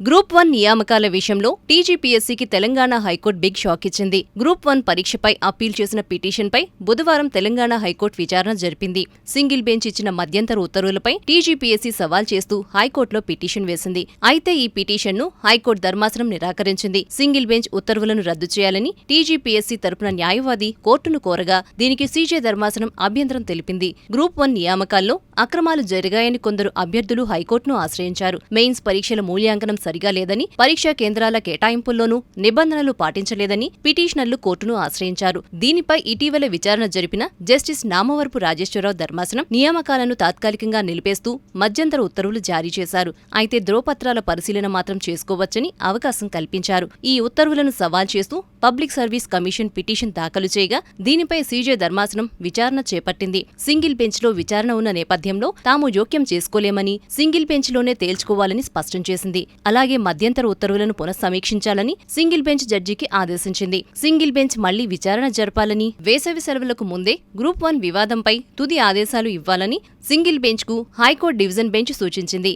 Group 1 నియామకాల విషయంలో టీజీపీఎస్సీకి Telangana high court big shock ఇచ్చింది. గ్రూప్ 1 పరీక్షపై అప్పీల్ చేసిన పిటిషన్పై బుధవారం తెలంగాణ హైకోర్టు విచారణ జరిపింది. సింగిల్ బెంచ్ ఇచ్చిన మధ్యంతర ఉత్తర్వులపై టీజీపీఎస్సీ సవాల్ చేస్తూ హైకోర్టులో పిటిషన్ వేసింది. అయితే ఈ పిటిషన్ను హైకోర్టు ధర్మాసనం నిరాకరించింది. సింగిల్ బెంచ్ ఉత్తర్వులను రద్దు చేయాలని టీజీపీఎస్సీ తరపున న్యాయవాది కోర్టును కోరగా దీనికి సీజే ధర్మాసనం అభ్యంతరం తెలిపింది. గ్రూప్ 1 నియామకాల్లో అక్రమాలు జరిగాయని కొందరు అభ్యర్థులు హైకోర్టును ఆశ్రయించారు. మెయిన్స్ పరీక్షల మూల్యాంకనం సరిగా లేదని, పరీక్షా కేంద్రాల కేటాయింపుల్లోనూ నిబంధనలు పాటించలేదని పిటిషనర్లు కోర్టును ఆశ్రయించారు. దీనిపై ఇటీవల విచారణ జరిపిన జస్టిస్ నామవరపు రాజేశ్వరరావు ధర్మాసనం నియామకాలను తాత్కాలికంగా నిలిపేస్తూ మధ్యంతర ఉత్తర్వులు జారీ చేశారు. అయితే ధ్రువపత్రాల పరిశీలన మాత్రం చేసుకోవచ్చని అవకాశం కల్పించారు. ఈ ఉత్తర్వులను సవాల్ చేస్తూ పబ్లిక్ సర్వీస్ కమిషన్ పిటిషన్ దాఖలు చేయగా దీనిపై సీజే ధర్మాసనం విచారణ చేపట్టింది. సింగిల్ బెంచ్లో విచారణ ఉన్న నేపథ్యంలో తాము జోక్యం చేసుకోలేమని, సింగిల్ బెంచ్లోనే తేల్చుకోవాలని స్పష్టం చేసింది. అలాగే మధ్యంతర ఉత్తర్వులను పునఃసమీక్షించాలని సింగిల్ బెంచ్ జడ్జికి ఆదేశించింది. సింగిల్ బెంచ్ మళ్లీ విచారణ జరపాలని, వేసవి సెలవులకు ముందే గ్రూప్ 1 వివాదంపై తుది ఆదేశాలు ఇవ్వాలని సింగిల్ బెంచ్కు హైకోర్టు డివిజన్ బెంచ్ సూచించింది.